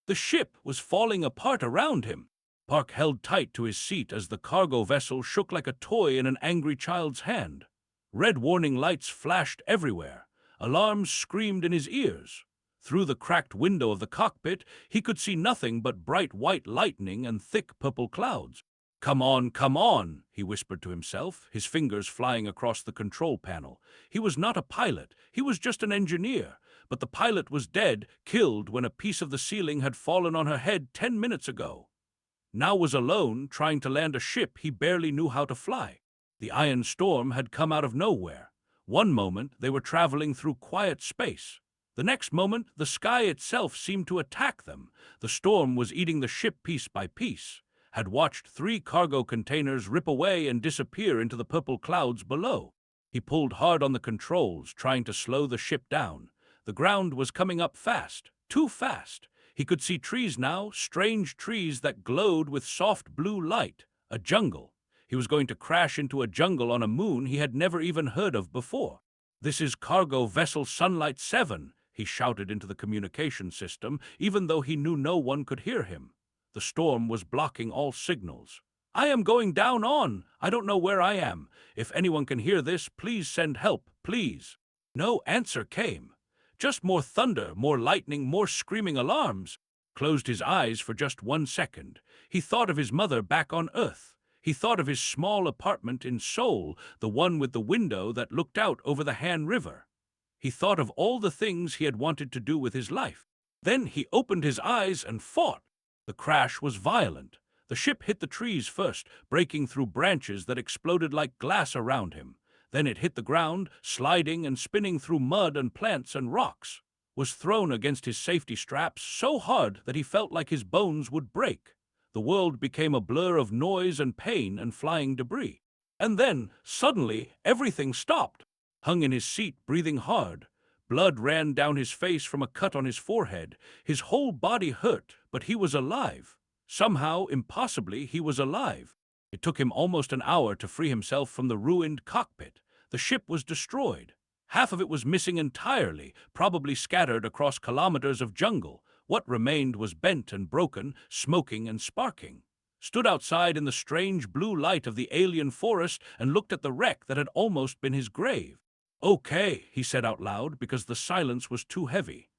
The ship was falling apart around him. Park held tight to his seat as the cargo vessel shook like a toy in an angry child's hand. Red warning lights flashed everywhere. Alarms screamed in his ears. Through the cracked window of the cockpit, he could see nothing but bright white lightning and thick purple clouds. Come on, he whispered to himself, his fingers flying across the control panel. He was not a pilot, he was just an engineer. But the pilot was dead, killed when a piece of the ceiling had fallen on her head 10 minutes ago. Now was alone, trying to land a ship he barely knew how to fly. The iron storm had come out of nowhere. One moment they were traveling through quiet space. The next moment the sky itself seemed to attack them. The storm was eating the ship piece by piece. Had watched 3 cargo containers rip away and disappear into the purple clouds below. He pulled hard on the controls, trying to slow the ship down. The ground was coming up fast, too fast. He could see trees now, strange trees that glowed with soft blue light. A jungle. He was going to crash into a jungle on a moon he had never even heard of before. "This is cargo vessel Sunlight 7, he shouted into the communication system, even though he knew no one could hear him. The storm was blocking all signals. "I am going down on. I don't know where I am. If anyone can hear this, please send help, please." No answer came. Just more thunder, more lightning, more screaming alarms. Closed his eyes for just 1 second. He thought of his mother back on Earth. He thought of his small apartment in Seoul, the one with the window that looked out over the Han River. He thought of all the things he had wanted to do with his life. Then he opened his eyes and fought. The crash was violent. The ship hit the trees first, breaking through branches that exploded like glass around him. Then it hit the ground, sliding and spinning through mud and plants and rocks. Was thrown against his safety straps so hard that he felt like his bones would break. The world became a blur of noise and pain and flying debris. And then, suddenly, everything stopped. Hung in his seat, breathing hard. Blood ran down his face from a cut on his forehead. His whole body hurt, but he was alive. Somehow, impossibly, he was alive. It took him almost an hour to free himself from the ruined cockpit. The ship was destroyed. Half of it was missing entirely, probably scattered across kilometers of jungle. What remained was bent and broken, smoking and sparking. Stood outside in the strange blue light of the alien forest and looked at the wreck that had almost been his grave. "Okay," he said out loud because the silence was too heavy.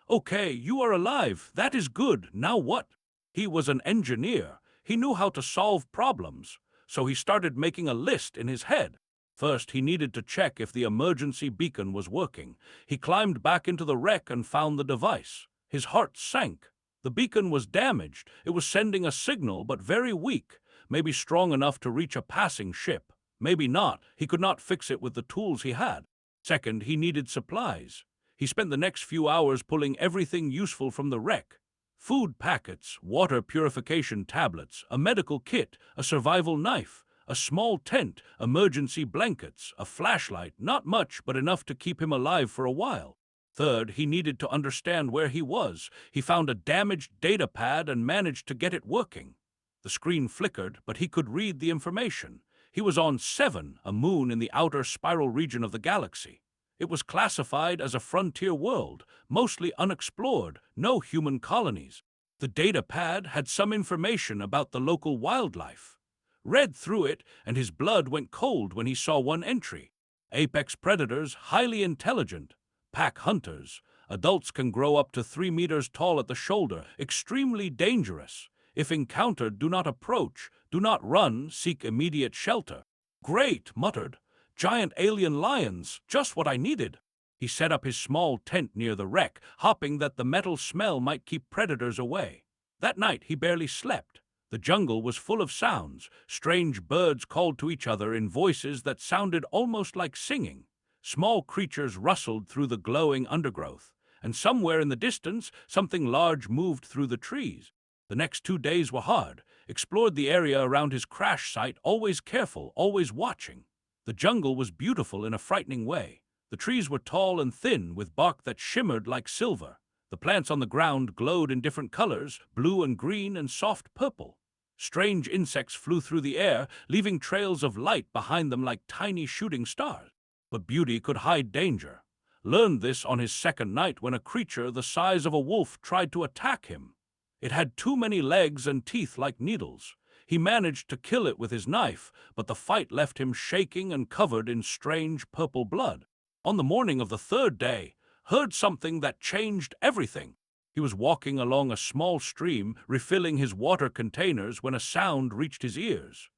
"Okay, you are alive. That is good. Now what?" He was an engineer. He knew how to solve problems. So he started making a list in his head. First, he needed to check if the emergency beacon was working. He climbed back into the wreck and found the device. His heart sank. The beacon was damaged. It was sending a signal, but very weak, maybe strong enough to reach a passing ship. Maybe not. He could not fix it with the tools he had. Second, he needed supplies. He spent the next few hours pulling everything useful from the wreck. Food packets, water purification tablets, a medical kit, a survival knife, a small tent, emergency blankets, a flashlight, not much but enough to keep him alive for a while. Third, he needed to understand where he was. He found a damaged data pad and managed to get it working. The screen flickered, but he could read the information. He was on 7, a moon in the outer spiral region of the galaxy. It was classified as a frontier world, mostly unexplored, no human colonies. The data pad had some information about the local wildlife. Read through it, and his blood went cold when he saw one entry. Apex predators, highly intelligent. Pack hunters. Adults can grow up to 3 meters tall at the shoulder, extremely dangerous. If encountered, do not approach, do not run, seek immediate shelter. "Great," muttered. "Giant alien lions, just what I needed." He set up his small tent near the wreck, hoping that the metal smell might keep predators away. That night he barely slept. The jungle was full of sounds. Strange birds called to each other in voices that sounded almost like singing. Small creatures rustled through the glowing undergrowth. And somewhere in the distance, something large moved through the trees. The next 2 days were hard. Explored the area around his crash site, always careful, always watching. The jungle was beautiful in a frightening way. The trees were tall and thin, with bark that shimmered like silver. The plants on the ground glowed in different colors, blue and green and soft purple. Strange insects flew through the air, leaving trails of light behind them like tiny shooting stars. But beauty could hide danger. Learned this on his second night when a creature the size of a wolf tried to attack him. It had too many legs and teeth like needles. He managed to kill it with his knife, but the fight left him shaking and covered in strange purple blood. On the morning of the third day, heard something that changed everything. He was walking along a small stream, refilling his water containers when a sound reached his ears.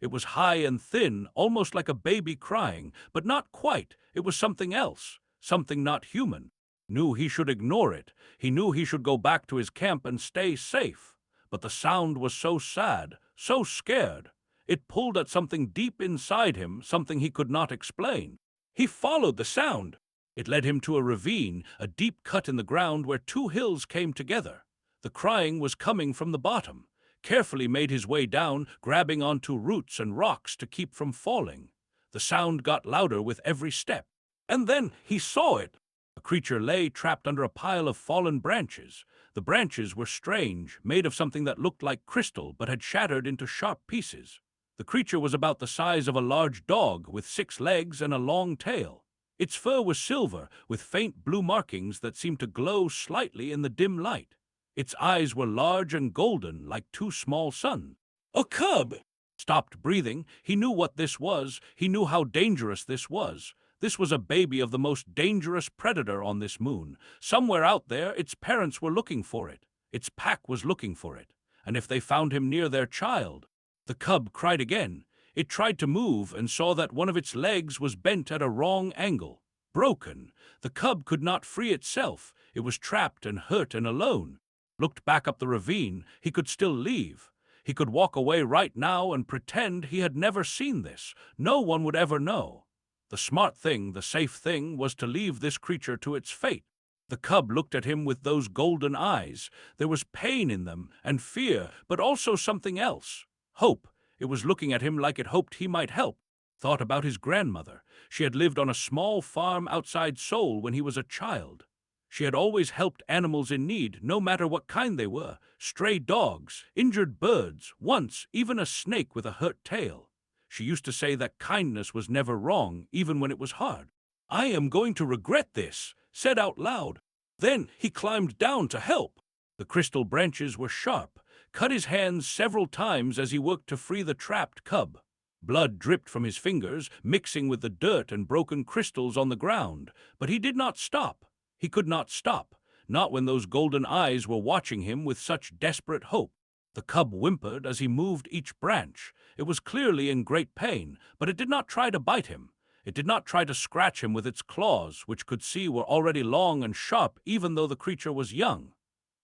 It was high and thin, almost like a baby crying, but not quite. It was something else, something not human. Knew he should ignore it. He knew he should go back to his camp and stay safe. But the sound was so sad, so scared. It pulled at something deep inside him, something he could not explain. He followed the sound. It led him to a ravine, a deep cut in the ground where two hills came together. The crying was coming from the bottom. Carefully made his way down, grabbing onto roots and rocks to keep from falling. The sound got louder with every step. And then he saw it. A creature lay trapped under a pile of fallen branches. The branches were strange, made of something that looked like crystal but had shattered into sharp pieces. The creature was about the size of a large dog with 6 legs and a long tail. Its fur was silver, with faint blue markings that seemed to glow slightly in the dim light. Its eyes were large and golden, like 2 small suns. A cub! Stopped breathing. He knew what this was. He knew how dangerous this was. This was a baby of the most dangerous predator on this moon. Somewhere out there, its parents were looking for it. Its pack was looking for it. And if they found him near their child... The cub cried again. It tried to move and saw that one of its legs was bent at a wrong angle. Broken. The cub could not free itself. It was trapped and hurt and alone. Looked back up the ravine. He could still leave. He could walk away right now and pretend he had never seen this. No one would ever know. The smart thing, the safe thing, was to leave this creature to its fate. The cub looked at him with those golden eyes. There was pain in them and fear, but also something else. Hope. It was looking at him like it hoped he might help. Thought about his grandmother. She had lived on a small farm outside Seoul when he was a child. She had always helped animals in need, no matter what kind they were. Stray dogs, injured birds, once even a snake with a hurt tail. She used to say that kindness was never wrong, even when it was hard. "I am going to regret this," said out loud. Then he climbed down to help. The crystal branches were sharp, cut his hands several times as he worked to free the trapped cub. Blood dripped from his fingers, mixing with the dirt and broken crystals on the ground. But he did not stop. He could not stop, not when those golden eyes were watching him with such desperate hope. The cub whimpered as he moved each branch. It was clearly in great pain, but it did not try to bite him. It did not try to scratch him with its claws, which could see were already long and sharp even though the creature was young.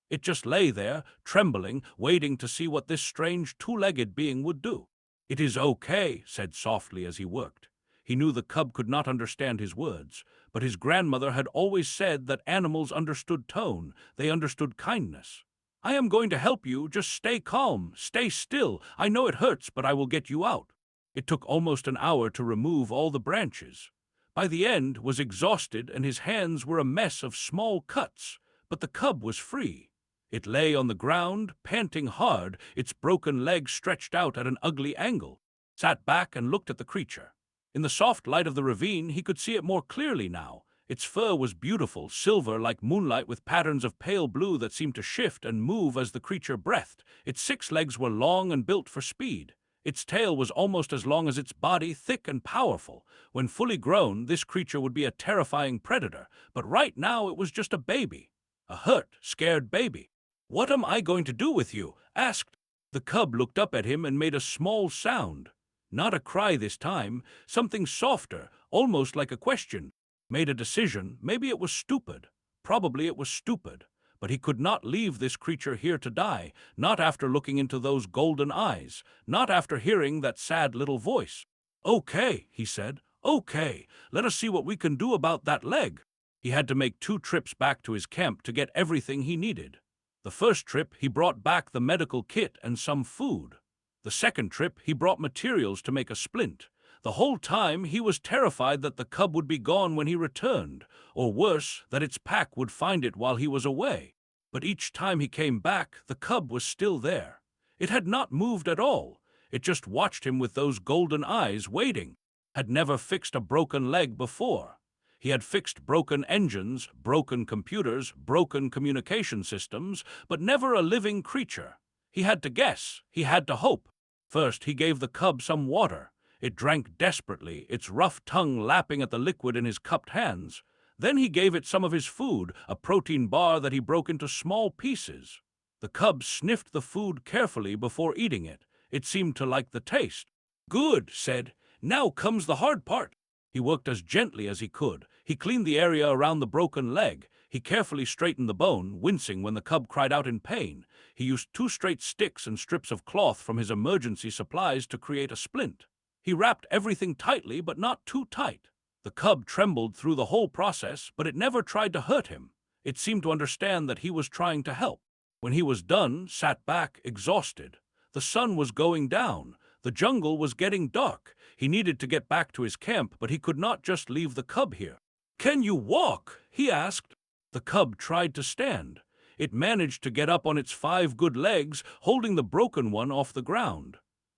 It just lay there, trembling, waiting to see what this strange two-legged being would do. "It is okay," said softly as he worked. He knew the cub could not understand his words, but his grandmother had always said that animals understood tone, they understood kindness. "I am going to help you, just stay calm, stay still. I know it hurts, but I will get you out." It took almost an hour to remove all the branches. By the end, was exhausted and his hands were a mess of small cuts, but the cub was free. It lay on the ground, panting hard, its broken legs stretched out at an ugly angle, sat back and looked at the creature. In the soft light of the ravine, he could see it more clearly now. Its fur was beautiful, silver like moonlight with patterns of pale blue that seemed to shift and move as the creature breathed. Its 6 legs were long and built for speed. Its tail was almost as long as its body, thick and powerful. When fully grown, this creature would be a terrifying predator, but right now it was just a baby. A hurt, scared baby. "What am I going to do with you?" asked. The cub looked up at him and made a small sound. Not a cry this time, something softer, almost like a question. Made a decision. Maybe it was stupid. Probably it was stupid. But he could not leave this creature here to die, not after looking into those golden eyes, not after hearing that sad little voice. "Okay," he said. "Okay, let us see what we can do about that leg." He had to make 2 trips back to his camp to get everything he needed. The first trip, he brought back the medical kit and some food. The second trip, he brought materials to make a splint. The whole time, he was terrified that the cub would be gone when he returned, or worse, that its pack would find it while he was away. But each time he came back, the cub was still there. It had not moved at all. It just watched him with those golden eyes, waiting. Had never fixed a broken leg before. He had fixed broken engines, broken computers, broken communication systems, but never a living creature. He had to guess. He had to hope. First, he gave the cub some water. It drank desperately, its rough tongue lapping at the liquid in his cupped hands. Then he gave it some of his food, a protein bar that he broke into small pieces. The cub sniffed the food carefully before eating it. It seemed to like the taste. "Good," said. "Now comes the hard part." He worked as gently as he could. He cleaned the area around the broken leg. He carefully straightened the bone, wincing when the cub cried out in pain. He used 2 straight sticks and strips of cloth from his emergency supplies to create a splint. He wrapped everything tightly, but not too tight. The cub trembled through the whole process, but it never tried to hurt him. It seemed to understand that he was trying to help. When he was done, sat back, exhausted. The sun was going down. The jungle was getting dark. He needed to get back to his camp, but he could not just leave the cub here. "Can you walk?" he asked. The cub tried to stand. It managed to get up on its 5 good legs, holding the broken one off the ground.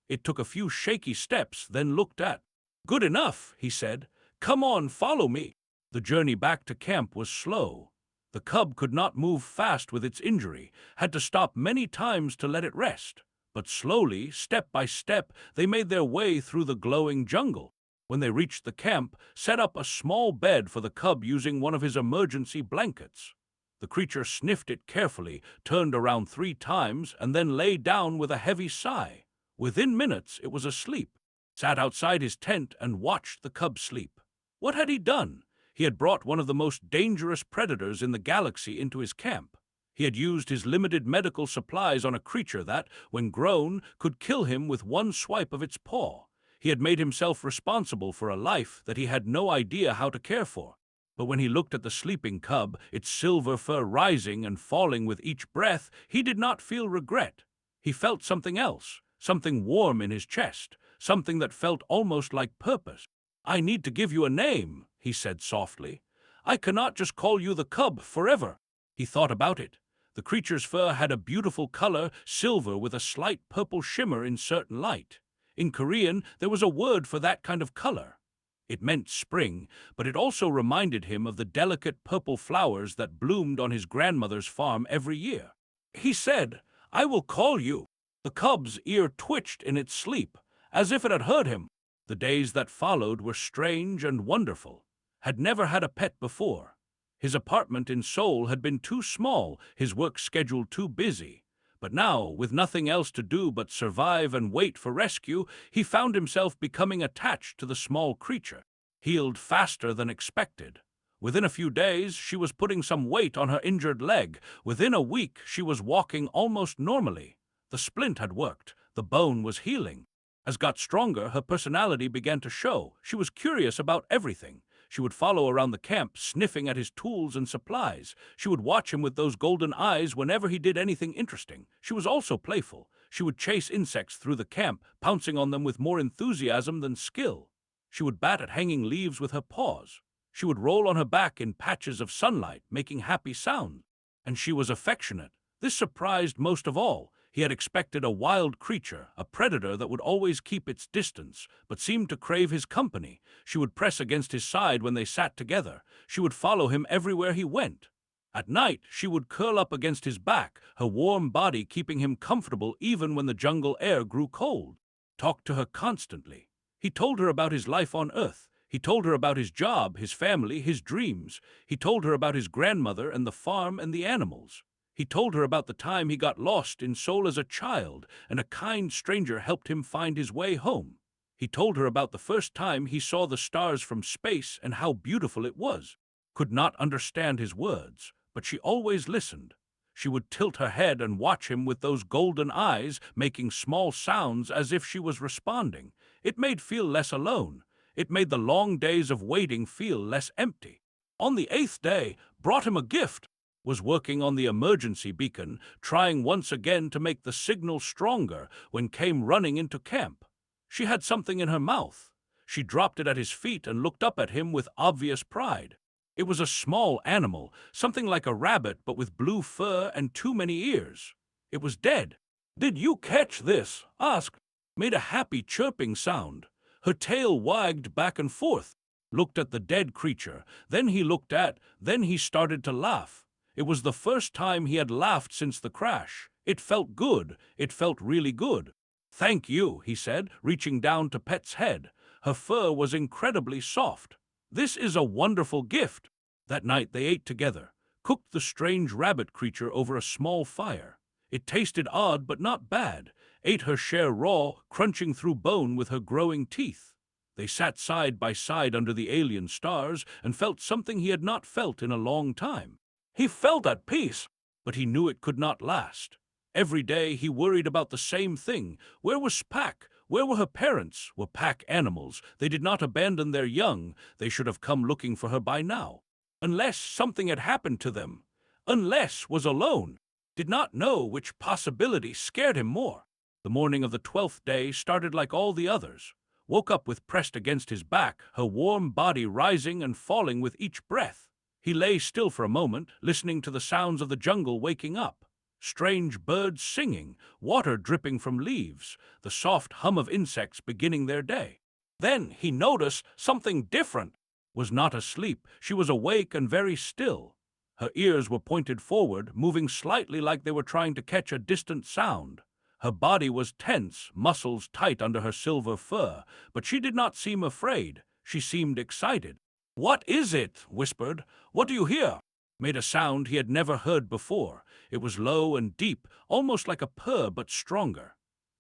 It took a few shaky steps, then looked at. "Good enough," he said. "Come on, follow me." The journey back to camp was slow. The cub could not move fast with its injury, had to stop many times to let it rest. But slowly, step by step, they made their way through the glowing jungle. When they reached the camp, set up a small bed for the cub using one of his emergency blankets. The creature sniffed it carefully, turned around 3 times, and then lay down with a heavy sigh. Within minutes, it was asleep. Sat outside his tent and watched the cub sleep. What had he done? He had brought one of the most dangerous predators in the galaxy into his camp. He had used his limited medical supplies on a creature that, when grown, could kill him with one swipe of its paw. He had made himself responsible for a life that he had no idea how to care for. But when he looked at the sleeping cub, its silver fur rising and falling with each breath, he did not feel regret. He felt something else, something warm in his chest, something that felt almost like purpose. "I need to give you a name," he said softly. "I cannot just call you the cub forever." He thought about it. The creature's fur had a beautiful color, silver with a slight purple shimmer in certain light. In Korean, there was a word for that kind of color. It meant spring, but it also reminded him of the delicate purple flowers that bloomed on his grandmother's farm every year. He said, "I will call you." The cub's ear twitched in its sleep, as if it had heard him. The days that followed were strange and wonderful. Had never had a pet before. His apartment in Seoul had been too small, his work schedule too busy. But now, with nothing else to do but survive and wait for rescue, he found himself becoming attached to the small creature. Healed faster than expected. Within a few days, she was putting some weight on her injured leg. Within a week, she was walking almost normally. The splint had worked. The bone was healing. As got stronger, her personality began to show. She was curious about everything. She would follow around the camp, sniffing at his tools and supplies. She would watch him with those golden eyes whenever he did anything interesting. She was also playful. She would chase insects through the camp, pouncing on them with more enthusiasm than skill. She would bat at hanging leaves with her paws. She would roll on her back in patches of sunlight, making happy sounds. And she was affectionate. This surprised most of all. He had expected a wild creature, a predator that would always keep its distance, but seemed to crave his company. She would press against his side when they sat together. She would follow him everywhere he went. At night, she would curl up against his back, her warm body keeping him comfortable even when the jungle air grew cold. Talked to her constantly. He told her about his life on Earth. He told her about his job, his family, his dreams. He told her about his grandmother and the farm and the animals. He told her about the time he got lost in Seoul as a child, and a kind stranger helped him find his way home. He told her about the first time he saw the stars from space and how beautiful it was. Could not understand his words, but she always listened. She would tilt her head and watch him with those golden eyes, making small sounds as if she was responding. It made feel less alone. It made the long days of waiting feel less empty. On the 8th day, brought him a gift. Was working on the emergency beacon, trying once again to make the signal stronger when came running into camp. She had something in her mouth. She dropped it at his feet and looked up at him with obvious pride. It was a small animal, something like a rabbit but with blue fur and too many ears. It was dead. "Did you catch this?" asked. Made a happy chirping sound. Her tail wagged back and forth. looked at the dead creature, then he started to laugh. It was the first time he had laughed since the crash. It felt good. It felt really good. "Thank you," he said, reaching down to Pet's head. Her fur was incredibly soft. "This is a wonderful gift." That night they ate together, cooked the strange rabbit creature over a small fire. It tasted odd but not bad, ate her share raw, crunching through bone with her growing teeth. They sat side by side under the alien stars and felt something he had not felt in a long time. He felt at peace, but he knew it could not last. Every day he worried about the same thing. Where was Pack? Where were her parents? Were pack animals? They did not abandon their young. They should have come looking for her by now. Unless something had happened to them. Unless was alone. Did not know which possibility scared him more. The morning of the 12th day started like all the others. Woke up with pressed against his back, her warm body rising and falling with each breath. He lay still for a moment, listening to the sounds of the jungle waking up. Strange birds singing, water dripping from leaves, the soft hum of insects beginning their day. Then he noticed something different. Was not asleep, she was awake and very still. Her ears were pointed forward, moving slightly like they were trying to catch a distant sound. Her body was tense, muscles tight under her silver fur, but she did not seem afraid. She seemed excited. "What is it?" whispered. "What do you hear?" Made a sound he had never heard before. It was low and deep, almost like a purr but stronger.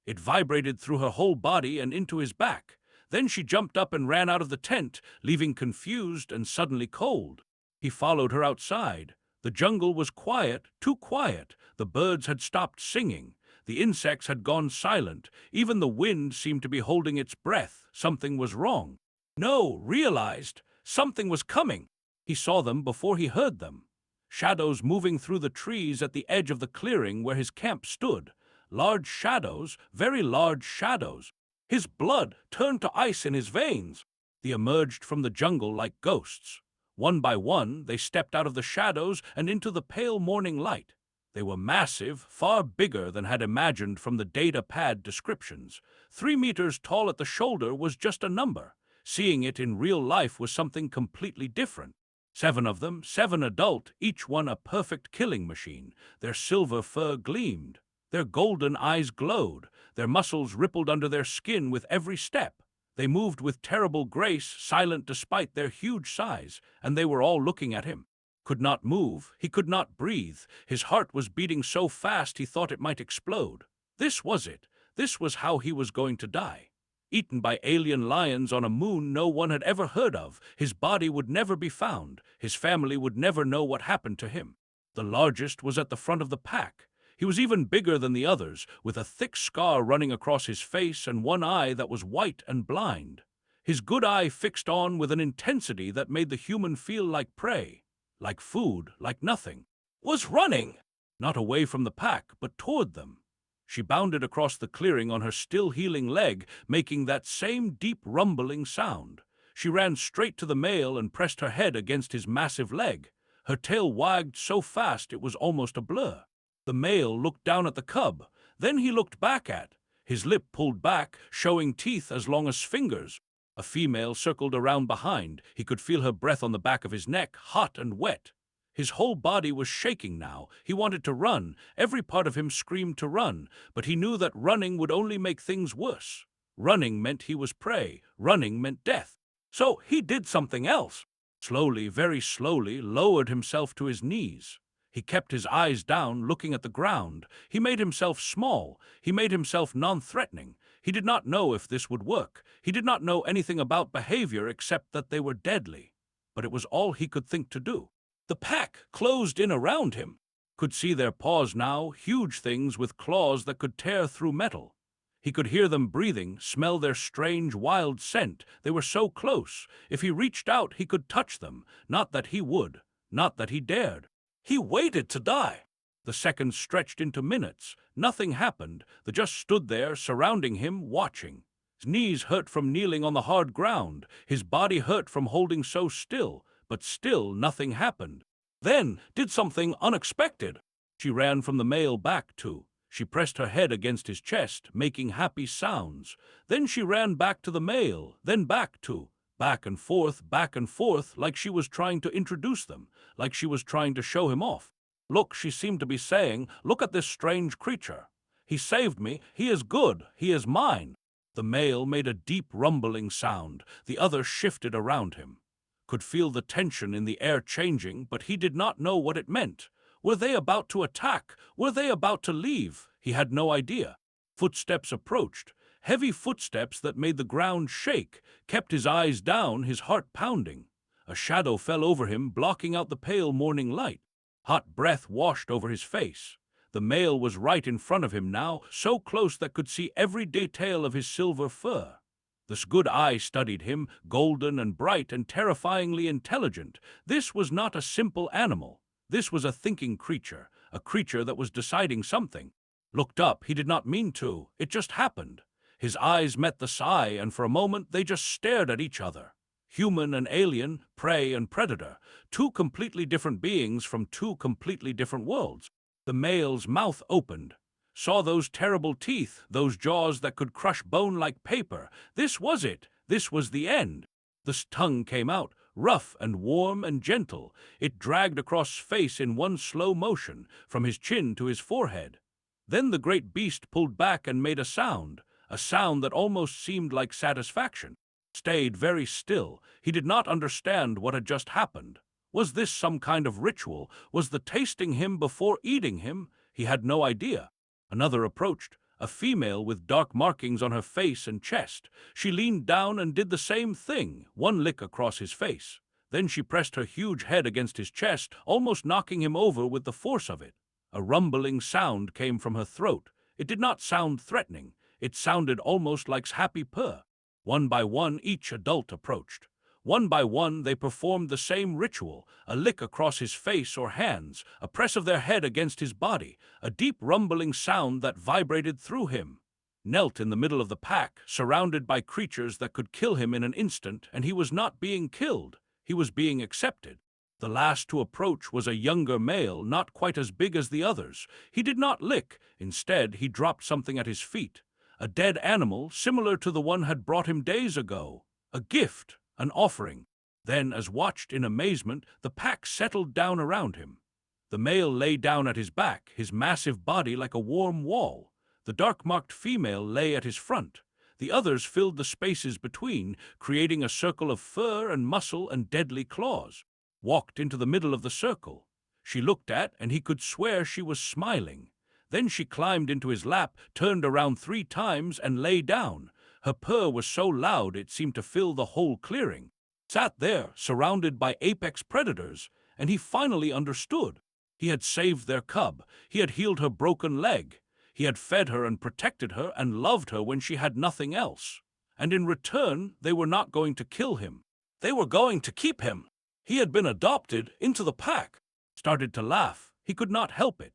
It vibrated through her whole body and into his back. Then she jumped up and ran out of the tent, leaving confused and suddenly cold. He followed her outside. The jungle was quiet, too quiet. The birds had stopped singing. The insects had gone silent. Even the wind seemed to be holding its breath. Something was wrong. No, realized. Something was coming. He saw them before he heard them. Shadows moving through the trees at the edge of the clearing where his camp stood. Large shadows, very large shadows. His blood turned to ice in his veins. They emerged from the jungle like ghosts. One by one, they stepped out of the shadows and into the pale morning light. They were massive, far bigger than had imagined from the data pad descriptions. 3 meters tall at the shoulder was just a number. Seeing it in real life was something completely different. 7 of them, 7 adult, each one a perfect killing machine. Their silver fur gleamed. Their golden eyes glowed. Their muscles rippled under their skin with every step. They moved with terrible grace, silent despite their huge size, and they were all looking at him. Could not move, he could not breathe. His heart was beating so fast he thought it might explode. This was it. This was how he was going to die. Eaten by alien lions on a moon no one had ever heard of. His body would never be found. His family would never know what happened to him. The largest was at the front of the pack. He was even bigger than the others, with a thick scar running across his face and one eye that was white and blind. His good eye fixed on with an intensity that made the human feel like prey, like food, like nothing. Was running! Not away from the pack, but toward them. She bounded across the clearing on her still healing leg, making that same deep rumbling sound. She ran straight to the male and pressed her head against his massive leg. Her tail wagged so fast it was almost a blur. The male looked down at the cub. Then he looked back at. His lip pulled back, showing teeth as long as fingers. A female circled around behind. He could feel her breath on the back of his neck, hot and wet. His whole body was shaking now. He wanted to run. Every part of him screamed to run, but he knew that running would only make things worse. Running meant he was prey. Running meant death. So he did something else. Slowly, very slowly, lowered himself to his knees. He kept his eyes down, looking at the ground. He made himself small. He made himself non-threatening. He did not know if this would work. He did not know anything about behavior except that they were deadly. But it was all he could think to do. The pack closed in around him. Could see their paws now, huge things with claws that could tear through metal. He could hear them breathing, smell their strange, wild scent. They were so close. If he reached out, he could touch them. Not that he would. Not that he dared. He waited to die. The seconds stretched into minutes. Nothing happened. They just stood there, surrounding him, watching. His knees hurt from kneeling on the hard ground. His body hurt from holding so still. But still nothing happened. Then did something unexpected. She ran from the male back to. She pressed her head against his chest, making happy sounds. Then she ran back to the male, then back to. back and forth, like she was trying to introduce them, like she was trying to show him off. Look, she seemed to be saying, look at this strange creature. He saved me, he is good, he is mine. The male made a deep rumbling sound, the other shifted around him. Could feel the tension in the air changing, but he did not know what it meant. Were they about to attack? Were they about to leave? He had no idea. Footsteps approached, heavy footsteps that made the ground shake, kept his eyes down, his heart pounding. A shadow fell over him, blocking out the pale morning light. Hot breath washed over his face. The male was right in front of him now, so close that could see every detail of his silver fur. This good eye studied him, golden and bright and terrifyingly intelligent. This was not a simple animal. This was a thinking creature, a creature that was deciding something. Looked up, he did not mean to. It just happened. His eyes met the Psi, and for a moment they just stared at each other. Human and alien, prey and predator, two completely different beings from two completely different worlds. The male's mouth opened. Saw those terrible teeth, those jaws that could crush bone like paper. This was it. This was the end. The tongue came out, rough and warm and gentle. It dragged across his face in one slow motion, from his chin to his forehead. Then the great beast pulled back and made a sound that almost seemed like satisfaction. Stayed very still. He did not understand what had just happened. Was this some kind of ritual? Was the tasting him before eating him? He had no idea. Another approached, a female with dark markings on her face and chest. She leaned down and did the same thing, one lick across his face. Then she pressed her huge head against his chest, almost knocking him over with the force of it. A rumbling sound came from her throat. It did not sound threatening. It sounded almost like happy purr. One by one, each adult approached. One by one, they performed the same ritual, a lick across his face or hands, a press of their head against his body, a deep rumbling sound that vibrated through him. Knelt in the middle of the pack, surrounded by creatures that could kill him in an instant, and he was not being killed. He was being accepted. The last to approach was a younger male, not quite as big as the others. He did not lick. Instead, he dropped something at his feet. A dead animal, similar to the one had brought him days ago. A gift, an offering. Then, as watched in amazement, the pack settled down around him. The male lay down at his back, his massive body like a warm wall. The dark-marked female lay at his front. The others filled the spaces between, creating a circle of fur and muscle and deadly claws. Walked into the middle of the circle. She looked at, and he could swear she was smiling. Then she climbed into his lap, turned around 3 times, and lay down. Her purr was so loud it seemed to fill the whole clearing. Sat there, surrounded by apex predators, and he finally understood. He had saved their cub. He had healed her broken leg. He had fed her and protected her and loved her when she had nothing else. And in return, they were not going to kill him. They were going to keep him. He had been adopted into the pack. Started to laugh. He could not help it.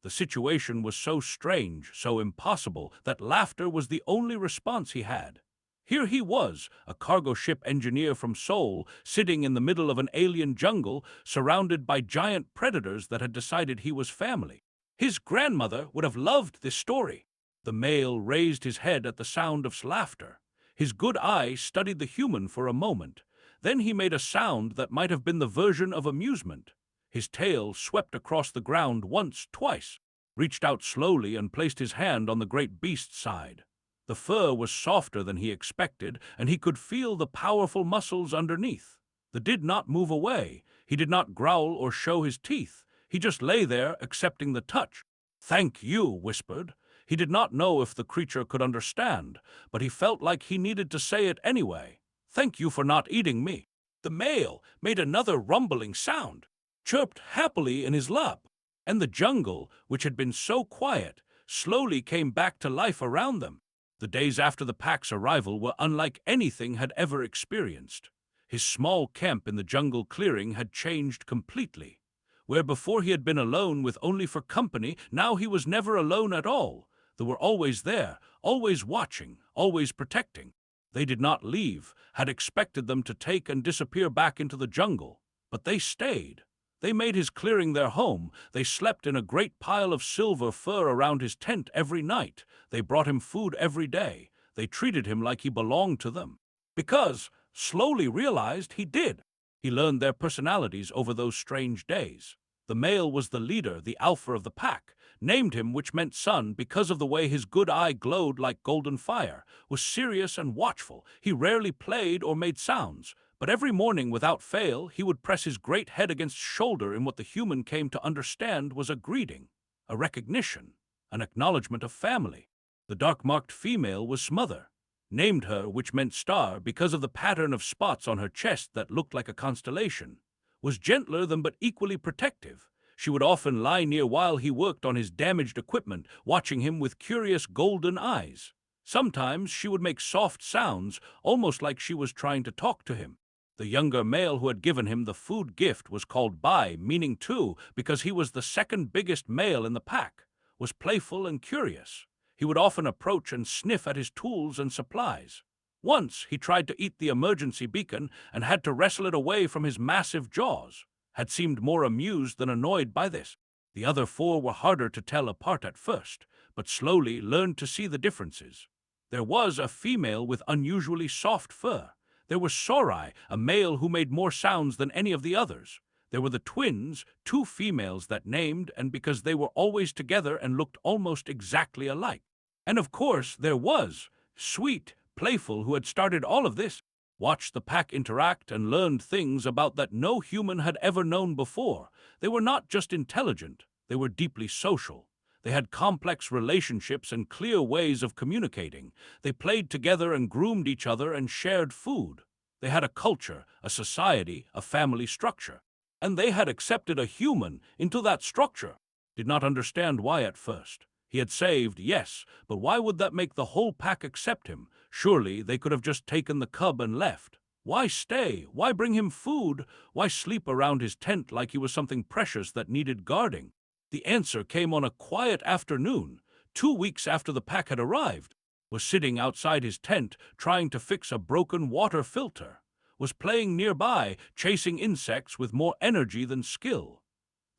The situation was so strange, so impossible, that laughter was the only response he had. Here he was, a cargo ship engineer from Seoul, sitting in the middle of an alien jungle, surrounded by giant predators that had decided he was family. His grandmother would have loved this story. The male raised his head at the sound of laughter. His good eye studied the human for a moment. Then he made a sound that might have been the version of amusement. His tail swept across the ground once, twice, reached out slowly and placed his hand on the great beast's side. The fur was softer than he expected, and he could feel the powerful muscles underneath. They did not move away. He did not growl or show his teeth. He just lay there, accepting the touch. "Thank you," whispered. He did not know if the creature could understand, but he felt like he needed to say it anyway. "Thank you for not eating me." The male made another rumbling sound, chirped happily in his lap, and the jungle, which had been so quiet, slowly came back to life around them. The days after the pack's arrival were unlike anything had ever experienced. His small camp in the jungle clearing had changed completely. Where before he had been alone with only for company, now he was never alone at all. They were always there, always watching, always protecting. They did not leave, had expected them to take and disappear back into the jungle, but they stayed. They made his clearing their home. They slept in a great pile of silver fur around his tent every night. They brought him food every day. They treated him like he belonged to them. Because slowly realized he did. He learned their personalities over those strange days. The male was the leader, the alpha of the pack, named him, which meant son, because of the way his good eye glowed like golden fire, was serious and watchful. He rarely played or made sounds, but every morning without fail he would press his great head against shoulder in what the human came to understand was a greeting, a recognition, an acknowledgement of family. The dark-marked female was Smother, named her, which meant star, because of the pattern of spots on her chest that looked like a constellation, was gentler than but equally protective. She would often lie near while he worked on his damaged equipment, watching him with curious golden eyes. Sometimes she would make soft sounds, almost like she was trying to talk to him. The younger male who had given him the food gift was called Bai, meaning two, because he was the second biggest male in the pack, was playful and curious. He would often approach and sniff at his tools and supplies. Once he tried to eat the emergency beacon and had to wrestle it away from his massive jaws, had seemed more amused than annoyed by this. The other four were harder to tell apart at first, but slowly learned to see the differences. There was a female with unusually soft fur. There was Sorai, a male who made more sounds than any of the others. There were the twins, two females that named, and because they were always together and looked almost exactly alike. And of course there was Sweet, Playful, who had started all of this, watched the pack interact and learned things about that no human had ever known before. They were not just intelligent, they were deeply social. They had complex relationships and clear ways of communicating. They played together and groomed each other and shared food. They had a culture, a society, a family structure. And they had accepted a human into that structure. Did not understand why at first. He had saved, yes, but why would that make the whole pack accept him? Surely they could have just taken the cub and left. Why stay? Why bring him food? Why sleep around his tent like he was something precious that needed guarding? The answer came on a quiet afternoon, 2 weeks after the pack had arrived. Was sitting outside his tent trying to fix a broken water filter. Was playing nearby, chasing insects with more energy than skill.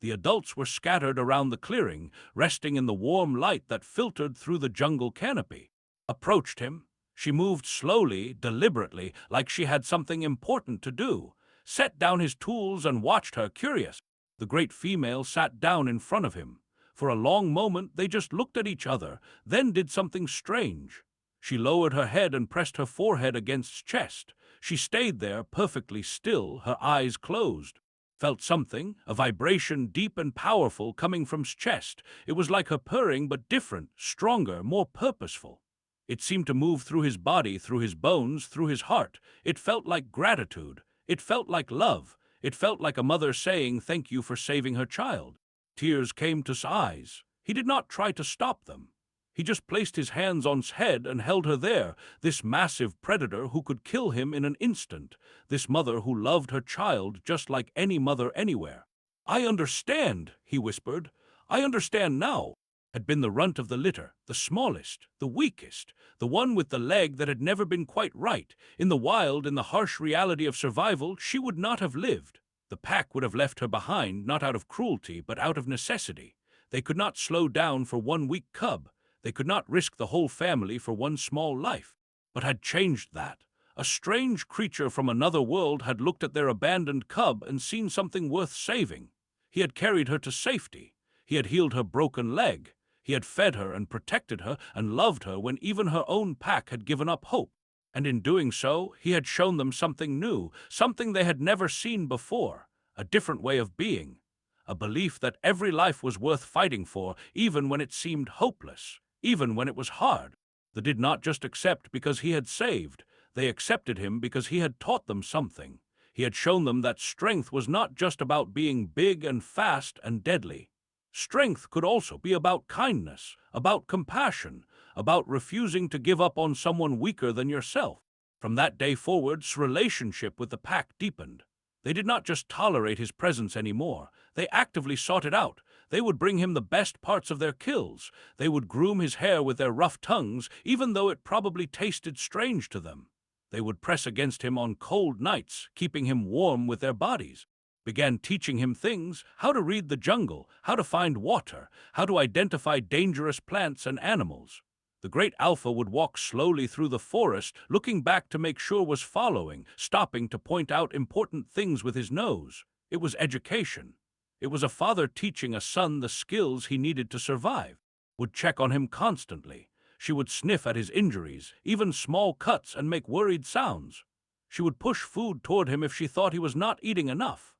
The adults were scattered around the clearing, resting in the warm light that filtered through the jungle canopy. Approached him. She moved slowly, deliberately, like she had something important to do. Set down his tools and watched her, curious. The great female sat down in front of him. For a long moment they just looked at each other, then did something strange. She lowered her head and pressed her forehead against his chest. She stayed there, perfectly still, her eyes closed. Felt something, a vibration deep and powerful coming from his chest. It was like her purring, but different, stronger, more purposeful. It seemed to move through his body, through his bones, through his heart. It felt like gratitude. It felt like love. It felt like a mother saying thank you for saving her child. Tears came to his eyes. He did not try to stop them. He just placed his hands on his head and held her there, this massive predator who could kill him in an instant, this mother who loved her child just like any mother anywhere. "I understand," he whispered. "I understand now." Had been the runt of the litter, the smallest, the weakest, the one with the leg that had never been quite right. In the wild, in the harsh reality of survival, she would not have lived. The pack would have left her behind, not out of cruelty, but out of necessity. They could not slow down for one weak cub. They could not risk the whole family for one small life, but had changed that. A strange creature from another world had looked at their abandoned cub and seen something worth saving. He had carried her to safety. He had healed her broken leg. He had fed her and protected her and loved her when even her own pack had given up hope. And in doing so, he had shown them something new, something they had never seen before, a different way of being, a belief that every life was worth fighting for, even when it seemed hopeless. Even when it was hard. They did not just accept because he had saved. They accepted him because he had taught them something. He had shown them that strength was not just about being big and fast and deadly. Strength could also be about kindness, about compassion, about refusing to give up on someone weaker than yourself. From that day forwards, relationship with the pack deepened. They did not just tolerate his presence anymore. They actively sought it out. They would bring him the best parts of their kills. They would groom his hair with their rough tongues, even though it probably tasted strange to them. They would press against him on cold nights, keeping him warm with their bodies. Began teaching him things, how to read the jungle, how to find water, how to identify dangerous plants and animals. The great Alpha would walk slowly through the forest, looking back to make sure was following, stopping to point out important things with his nose. It was education. It was a father teaching a son the skills he needed to survive. Would check on him constantly. She would sniff at his injuries, even small cuts, and make worried sounds. She would push food toward him if she thought he was not eating enough.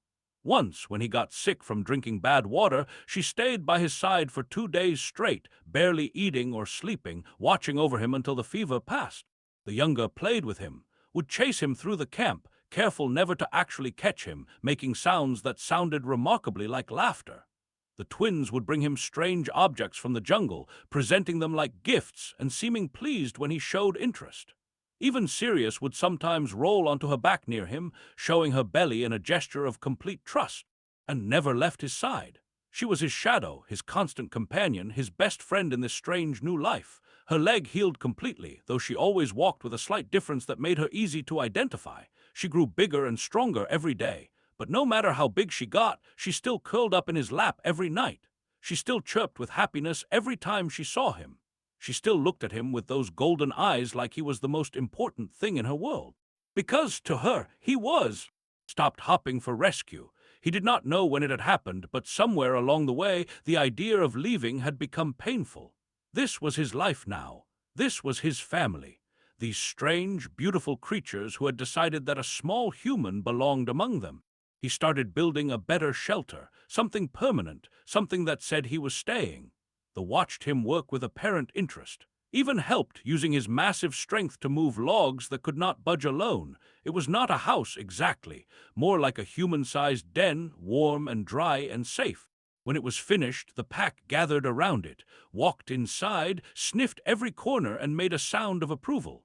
Once, when he got sick from drinking bad water, she stayed by his side for 2 days straight, barely eating or sleeping, watching over him until the fever passed. The younger played with him, would chase him through the camp, careful never to actually catch him, making sounds that sounded remarkably like laughter. The twins would bring him strange objects from the jungle, presenting them like gifts and seeming pleased when he showed interest. Even Sirius would sometimes roll onto her back near him, showing her belly in a gesture of complete trust, and never left his side. She was his shadow, his constant companion, his best friend in this strange new life. Her leg healed completely, though she always walked with a slight difference that made her easy to identify. She grew bigger and stronger every day, but no matter how big she got, she still curled up in his lap every night. She still chirped with happiness every time she saw him. She still looked at him with those golden eyes like he was the most important thing in her world. Because, to her, he was. Stopped hopping for rescue. He did not know when it had happened, but somewhere along the way, the idea of leaving had become painful. This was his life now. This was his family. These strange, beautiful creatures who had decided that a small human belonged among them. He started building a better shelter, something permanent, something that said he was staying. They watched him work with apparent interest, even helped using his massive strength to move logs that could not budge alone. It was not a house exactly, more like a human-sized den, warm and dry and safe. When it was finished, the pack gathered around it, walked inside, sniffed every corner, and made a sound of approval.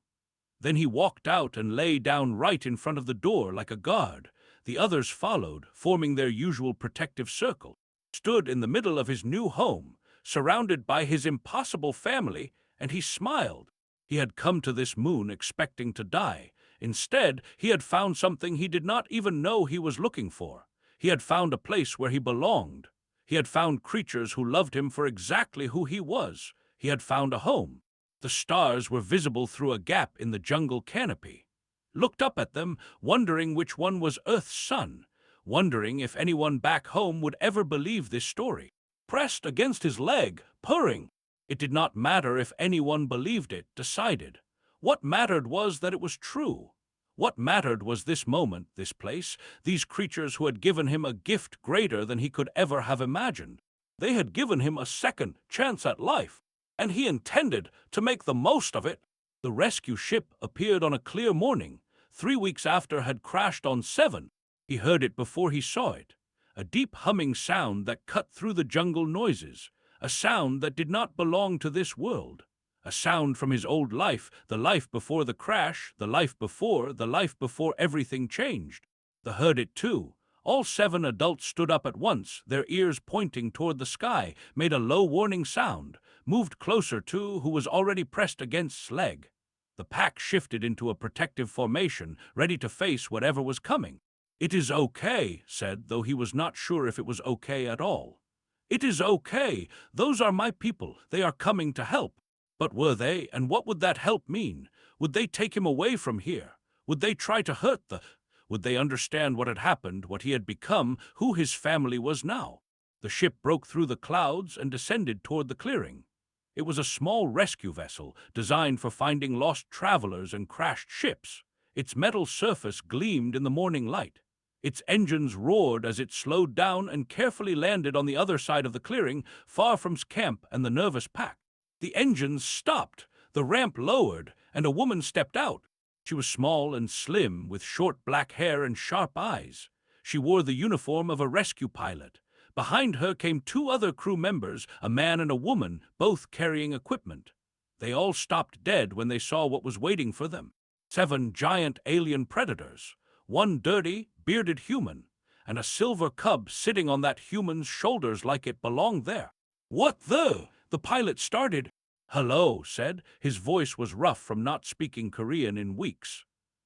Then he walked out and lay down right in front of the door like a guard. The others followed, forming their usual protective circle, stood in the middle of his new home, surrounded by his impossible family, and he smiled. He had come to this moon expecting to die. Instead, he had found something he did not even know he was looking for. He had found a place where he belonged. He had found creatures who loved him for exactly who he was. He had found a home. The stars were visible through a gap in the jungle canopy. Looked up at them, wondering which one was Earth's sun, wondering if anyone back home would ever believe this story. Pressed against his leg, purring. It did not matter if anyone believed it, decided. What mattered was that it was true. What mattered was this moment, this place, these creatures who had given him a gift greater than he could ever have imagined. They had given him a second chance at life, and he intended to make the most of it. The rescue ship appeared on a clear morning. 3 weeks after had crashed on 7. He heard it before he saw it. A deep humming sound that cut through the jungle noises. A sound that did not belong to this world. A sound from his old life, the life before the crash, the life before everything changed. They heard it too. All 7 adults stood up at once, their ears pointing toward the sky, made a low warning sound, moved closer to who was already pressed against leg. The pack shifted into a protective formation, ready to face whatever was coming. "It is okay," said, though he was not sure if it was okay at all. "It is okay. Those are my people. They are coming to help." But were they, and what would that help mean? Would they take him away from here? Would they try to hurt Would they understand what had happened, what he had become, who his family was now? The ship broke through the clouds and descended toward the clearing. It was a small rescue vessel, designed for finding lost travelers and crashed ships. Its metal surface gleamed in the morning light. Its engines roared as it slowed down and carefully landed on the other side of the clearing, far from camp and the nervous pack. The engines stopped, the ramp lowered, and a woman stepped out. She was small and slim, with short black hair and sharp eyes. She wore the uniform of a rescue pilot. Behind her came 2 other crew members, a man and a woman, both carrying equipment. They all stopped dead when they saw what was waiting for them. 7 giant alien predators, 1 dirty, bearded human, and a silver cub sitting on that human's shoulders like it belonged there. "What the?" the pilot started. "Hello," said. His voice was rough from not speaking Korean in weeks.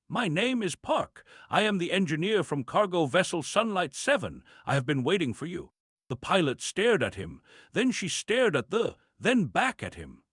"My name is Park. I am the engineer from cargo vessel Sunlight 7. I have been waiting for you." The pilot stared at him. Then she stared at then back at him.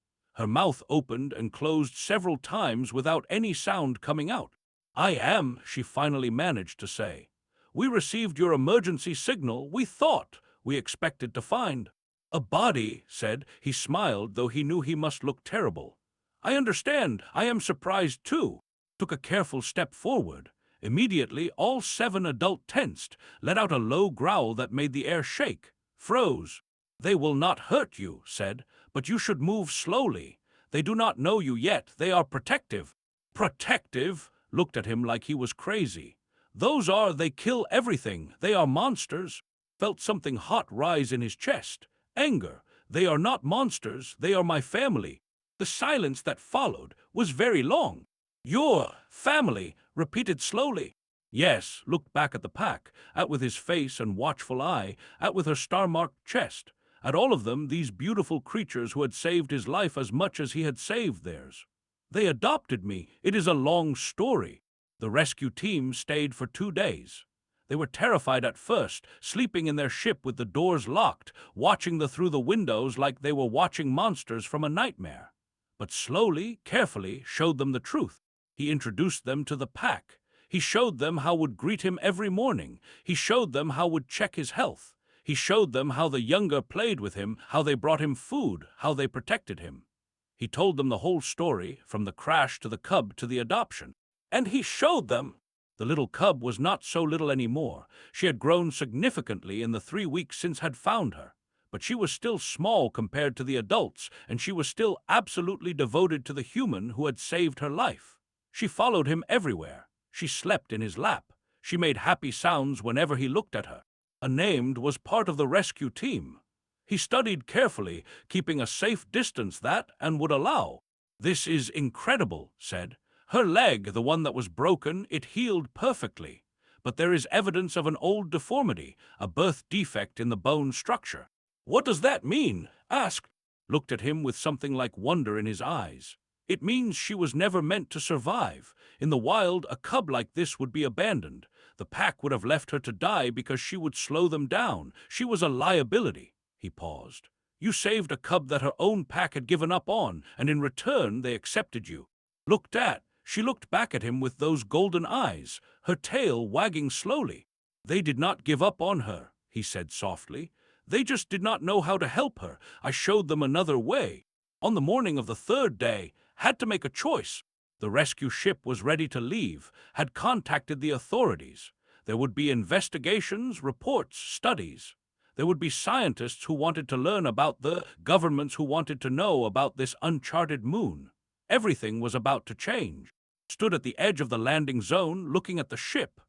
Her mouth opened and closed several times without any sound coming out. "I am," she finally managed to say. "We received your emergency signal. We thought we expected to find." "A body," said. He smiled, though he knew he must look terrible. "I understand. I am surprised too." Took a careful step forward. Immediately, all 7 adults tensed, let out a low growl that made the air shake, froze. "They will not hurt you," said, "but you should move slowly. They do not know you yet. They are protective." "Protective?" Looked at him like he was crazy. They kill everything. They are monsters." Felt something hot rise in his chest. Anger. "They are not monsters. They are my family." The silence that followed was very long. "Your family," repeated slowly. Yes, looked back at the pack, at with his face and watchful eye, at with her star-marked chest, at all of them, these beautiful creatures who had saved his life as much as he had saved theirs. "They adopted me. It is a long story." The rescue team stayed for 2 days. They were terrified at first, sleeping in their ship with the doors locked, watching through the windows like they were watching monsters from a nightmare. But slowly, carefully, showed them the truth. He introduced them to the pack. He showed them how would greet him every morning. He showed them how would check his health. He showed them how the younger played with him, how they brought him food, how they protected him. He told them the whole story, from the crash to the cub to the adoption. And he showed them. The little cub was not so little anymore. She had grown significantly in the 3 weeks since had found her. But she was still small compared to the adults, and she was still absolutely devoted to the human who had saved her life. She followed him everywhere. She slept in his lap. She made happy sounds whenever he looked at her. Unnamed was part of the rescue team. He studied carefully, keeping a safe distance that and would allow. "This is incredible," said. "Her leg, the one that was broken, it healed perfectly. But there is evidence of an old deformity, a birth defect in the bone structure." "What does that mean?" asked. Looked at him with something like wonder in his eyes. "It means she was never meant to survive. In the wild, a cub like this would be abandoned. The pack would have left her to die because she would slow them down. She was a liability." He paused. "You saved a cub that her own pack had given up on, and in return they accepted you." She looked back at him with those golden eyes, her tail wagging slowly. "They did not give up on her," he said softly. "They just did not know how to help her. I showed them another way. On the morning of the 3rd day, had to make a choice. The rescue ship was ready to leave, had contacted the authorities. There would be investigations, reports, studies. There would be scientists who wanted to learn about the governments who wanted to know about this uncharted moon. Everything was about to change. Stood at the edge of the landing zone, looking at the ship.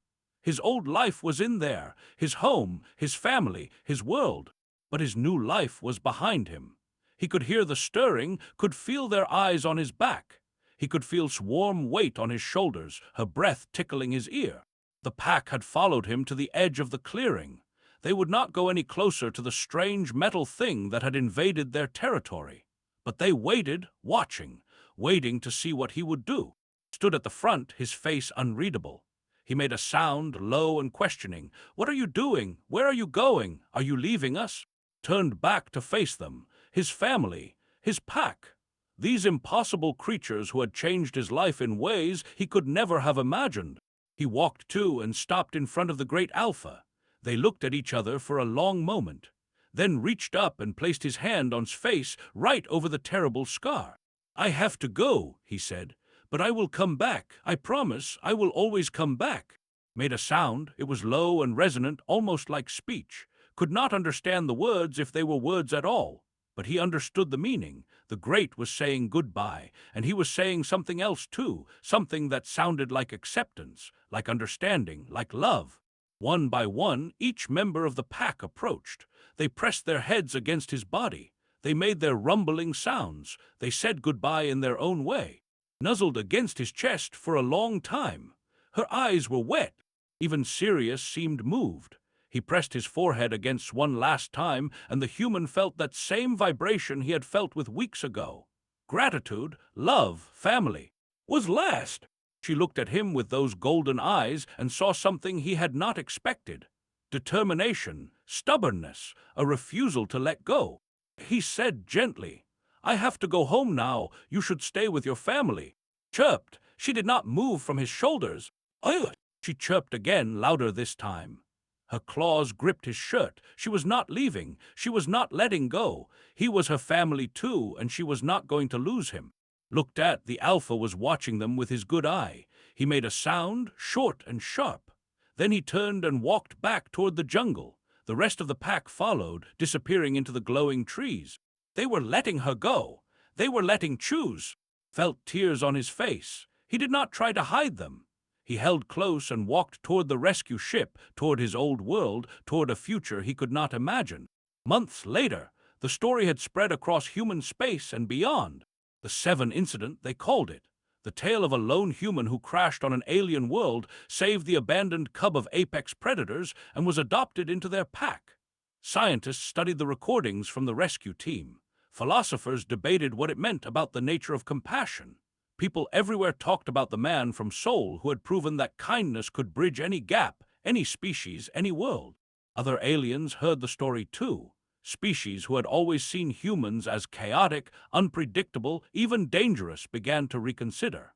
His old life was in there, his home, his family, his world. But his new life was behind him. He could hear the stirring, could feel their eyes on his back. He could feel warm weight on his shoulders, her breath tickling his ear. The pack had followed him to the edge of the clearing. They would not go any closer to the strange metal thing that had invaded their territory. But they waited, watching, waiting to see what he would do. Stood at the front, his face unreadable. He made a sound, low and questioning. "What are you doing? Where are you going? Are you leaving us?" Turned back to face them, his family, his pack. These impossible creatures who had changed his life in ways he could never have imagined. He walked to and stopped in front of the great Alpha. They looked at each other for a long moment, then reached up and placed his hand on his face right over the terrible scar. "I have to go," he said, "but I will come back. I promise I will always come back." Made a sound. It was low and resonant, almost like speech. Could not understand the words if they were words at all. But he understood the meaning. The great was saying goodbye, and he was saying something else too, something that sounded like acceptance, like understanding, like love. One by one, each member of the pack approached. They pressed their heads against his body. They made their rumbling sounds. They said goodbye in their own way. Nuzzled against his chest for a long time. Her eyes were wet. Even Sirius seemed moved. He pressed his forehead against one last time, and the human felt that same vibration he had felt with weeks ago. Gratitude, love, family. Was last. She looked at him with those golden eyes and saw something he had not expected. Determination, stubbornness, a refusal to let go. He said gently, I have to go home now. You should stay with your family." Chirped. She did not move from his shoulders. "Ugh!" She chirped again, louder this time. Her claws gripped his shirt. She was not leaving. She was not letting go. He was her family too, and she was not going to lose him. Looked at, the Alpha was watching them with his good eye. He made a sound, short and sharp. Then he turned and walked back toward the jungle. The rest of the pack followed, disappearing into the glowing trees. They were letting her go. They were letting choose. Felt tears on his face. He did not try to hide them. He held close and walked toward the rescue ship, toward his old world, toward a future he could not imagine. Months later, the story had spread across human space and beyond. The Seven Incident, they called it. The tale of a lone human who crashed on an alien world, saved the abandoned cub of apex predators, and was adopted into their pack. Scientists studied the recordings from the rescue team. Philosophers debated what it meant about the nature of compassion. People everywhere talked about the man from Seoul who had proven that kindness could bridge any gap, any species, any world. Other aliens heard the story too. Species who had always seen humans as chaotic, unpredictable, even dangerous began to reconsider.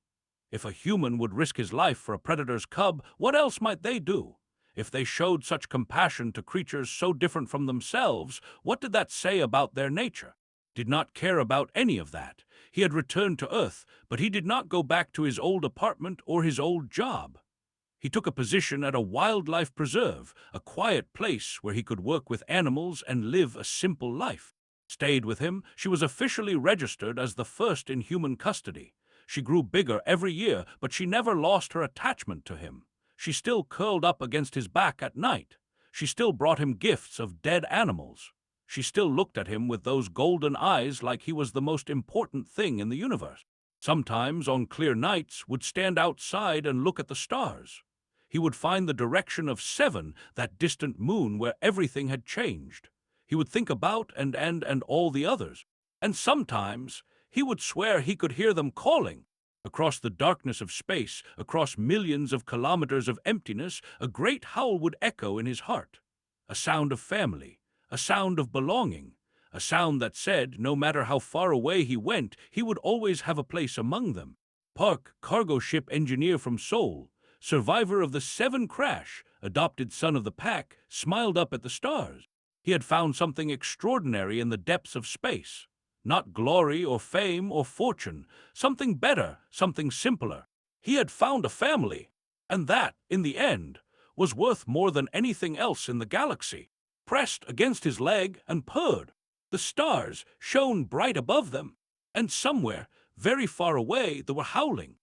If a human would risk his life for a predator's cub, what else might they do? If they showed such compassion to creatures so different from themselves, what did that say about their nature? Did not care about any of that. He had returned to Earth, but he did not go back to his old apartment or his old job. He took a position at a wildlife preserve, a quiet place where he could work with animals and live a simple life. Stayed with him, she was officially registered as the first in human custody. She grew bigger every year, but she never lost her attachment to him. She still curled up against his back at night. She still brought him gifts of dead animals. She still looked at him with those golden eyes like he was the most important thing in the universe. Sometimes, on clear nights, would stand outside and look at the stars. He would find the direction of 7, that distant moon where everything had changed. He would think about and all the others. And sometimes he would swear he could hear them calling. Across the darkness of space, across millions of kilometers of emptiness, a great howl would echo in his heart. A sound of family. A sound of belonging, a sound that said no matter how far away he went, he would always have a place among them. Park, cargo ship engineer from Seoul, survivor of the 7 crash, adopted son of the pack, smiled up at the stars. He had found something extraordinary in the depths of space. Not glory or fame or fortune, something better, something simpler. He had found a family, and that, in the end, was worth more than anything else in the galaxy. Pressed against his leg and purred. The stars shone bright above them, and somewhere, very far away, they were howling.